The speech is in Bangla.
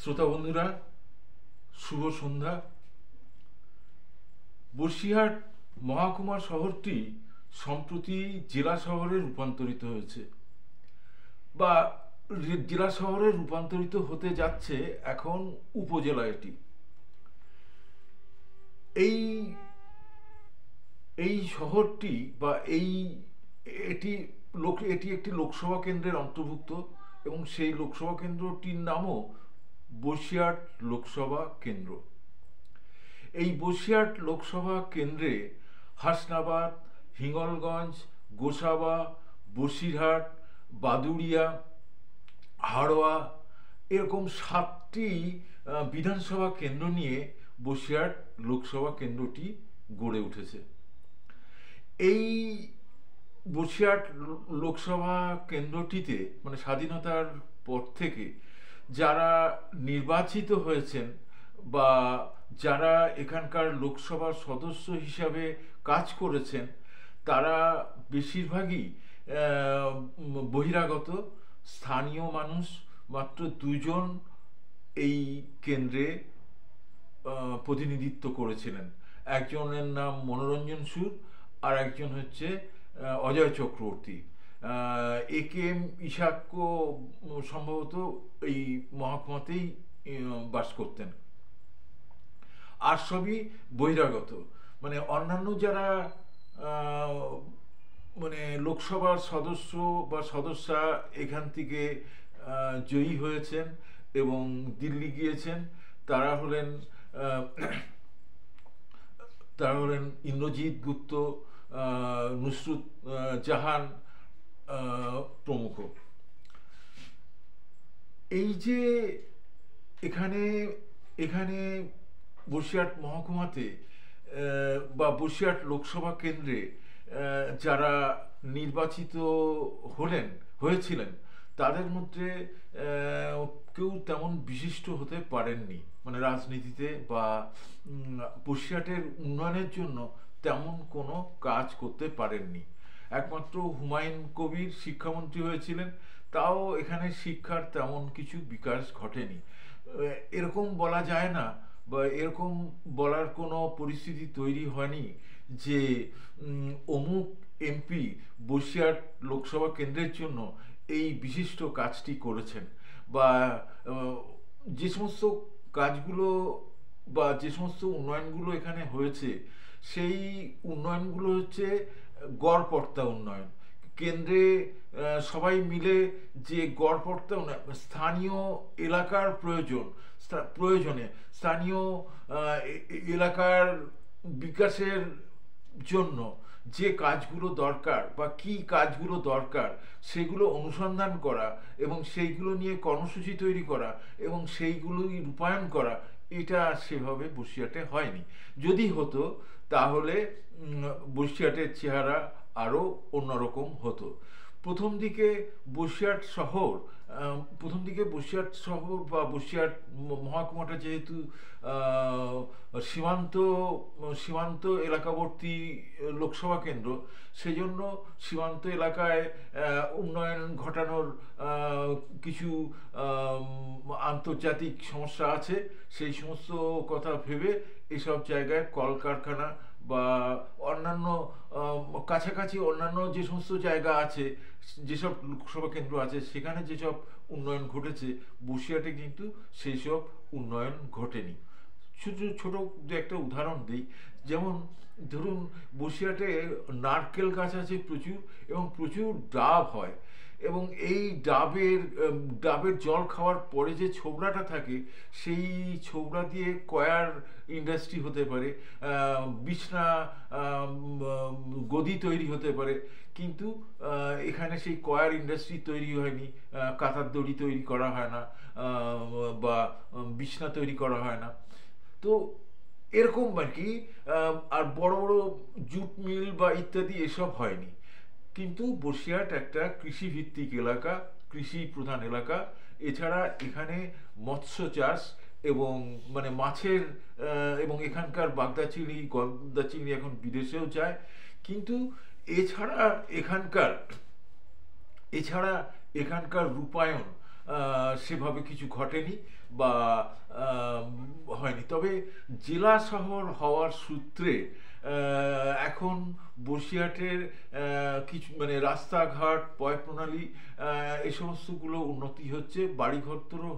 শ্রোতা বন্ধুরা, শুভ সন্ধ্যা। বসিরহাট মহকুমা শহরটি সম্প্রতি জেলা শহরে রূপান্তরিত হয়েছে, বা জেলা শহরে রূপান্তরিত হতে যাচ্ছে এখন উপজেলা। এটি এই এই শহরটি বা এটি এটি একটি লোকসভা কেন্দ্রের অন্তর্ভুক্ত, এবং সেই লোকসভা কেন্দ্রটির নামও বসিরহাট লোকসভা কেন্দ্র। এই বসিরহাট লোকসভা কেন্দ্রে হাসনাবাদ, হিঙ্গলগঞ্জ, গোসাবা, বসিরহাট, বাদুড়িয়া, হাড়োয়া এরকম 7টি বিধানসভা কেন্দ্র নিয়ে বসিরহাট লোকসভা কেন্দ্রটি গড়ে উঠেছে। এই বসিরহাট লোকসভা কেন্দ্রটিতে মানে স্বাধীনতার পর থেকে যারা নির্বাচিত হয়েছেন বা যারা এখানকার লোকসভার সদস্য হিসাবে কাজ করেছেন, তারা বেশিরভাগই বহিরাগত। স্থানীয় মানুষ মাত্র 2জন এই কেন্দ্রে প্রতিনিধিত্ব করেছিলেন। একজনের নাম মনোরঞ্জন সুর, আর একজন হচ্ছে অজয় চক্রবর্তী। এ কে এম ইসাক্য সম্ভবত এই মহকুমাতেই বাস করতেন। আর সবই বহিরাগত। মানে অন্যান্য যারা মানে লোকসভার সদস্য বা সদস্যা এখান থেকে জয়ী হয়েছেন এবং দিল্লি গিয়েছেন, তারা হলেন ইন্দ্রজিৎ গুপ্ত, নুসরত জাহান প্রমুখ। এই যে এখানে এখানে বসিরহাট মহকুমাতে বা বসিরহাট লোকসভা কেন্দ্রে যারা নির্বাচিত হয়েছিলেন, তাদের মধ্যে কেউ তেমন বিশিষ্ট হতে পারেননি। মানে রাজনীতিতে বা বসিরহাটের উন্নয়নের জন্য তেমন কোনো কাজ করতে পারেননি। একমাত্র হুমায়ুন কবির শিক্ষামন্ত্রী হয়েছিলেন, তাও এখানে শিক্ষার তেমন কিছু বিকাশ ঘটেনি। এরকম বলা যায় না, বা এরকম বলার কোনো পরিস্থিতি তৈরি হয়নি যে অমুক এমপি বসিরহাট লোকসভা কেন্দ্রের জন্য এই বিশিষ্ট কাজটি করেছেন, বা যে সমস্ত কাজগুলো বা যে সমস্ত উন্নয়নগুলো এখানে হয়েছে, সেই উন্নয়নগুলো হচ্ছে গড়পড়তা উন্নয়ন। কেন্দ্রে সবাই মিলে যে গড়পড়তা উন্নয়ন, স্থানীয় এলাকার প্রয়োজনে স্থানীয় এলাকার বিকাশের জন্য যে কাজগুলো দরকার বা কি কাজগুলো দরকার, সেগুলো অনুসন্ধান করা এবং সেইগুলো নিয়ে কর্মসূচি তৈরি করা এবং সেইগুলোই রূপায়ণ করা, এটা সেভাবে বসিরহাটে হয়নি। যদি হতো তাহলে বসিরহাটের চেহারা আরও অন্যরকম হতো। প্রথম দিকে বসিরহাট শহর বা বসিরহাট মহকুমাটা যেহেতু সীমান্ত এলাকাবর্তী লোকসভা কেন্দ্র, সেজন্য সীমান্ত এলাকায় উন্নয়ন ঘটানোর কিছু আন্তর্জাতিক সমস্যা আছে। সেই সমস্ত কথা ভেবে এসব জায়গায় কলকারখানা বা অন্যান্য কাছাকাছি অন্যান্য যে সমস্ত জায়গা আছে, যেসব লোকসভা কেন্দ্র আছে, সেখানে যেসব উন্নয়ন ঘটেছে, বসিরহাটে কিন্তু সেই সব উন্নয়ন ঘটেনি। ছোট একটা উদাহরণ দিই। যেমন ধরুন, বসিরহাটে নারকেল গাছ আছে প্রচুর, এবং প্রচুর ডাব হয়, এবং এই ডাবের জল খাওয়ার পরে যে ছোবড়াটা থাকে, সেই ছোবড়া দিয়ে কয়ার ইন্ডাস্ট্রি হতে পারে, বিছনা গদি তৈরি হতে পারে। কিন্তু এখানে সেই কয়ার ইন্ডাস্ট্রি তৈরি হয়নি, কাঁথার দড়ি তৈরি করা হয় না, বা বিছনা তৈরি করা হয় না। তো এরকম আর কি। আর বড় বড় জুট মিল বা ইত্যাদি এসব হয়নি। কিন্তু বসিরহাট একটা কৃষিভিত্তিক এলাকা, কৃষি প্রধান এলাকা। এছাড়া এখানে মৎস্য চাষ এবং মানে মাছের এবং এখানকার বাগদা চিংড়ি, গলদা চিংড়ি এখন বিদেশেও যায়। কিন্তু এছাড়া এখানকার রূপায়ণ সেভাবে কিছু ঘটেনি বা হয়নি। তবে জেলা শহর হওয়ার সূত্রে এখন বসিরহাটের কিছু মানে রাস্তাঘাট, পয়ঃপ্রণালী এই সমস্তগুলো উন্নতি হচ্ছে, বাড়িঘর তোরও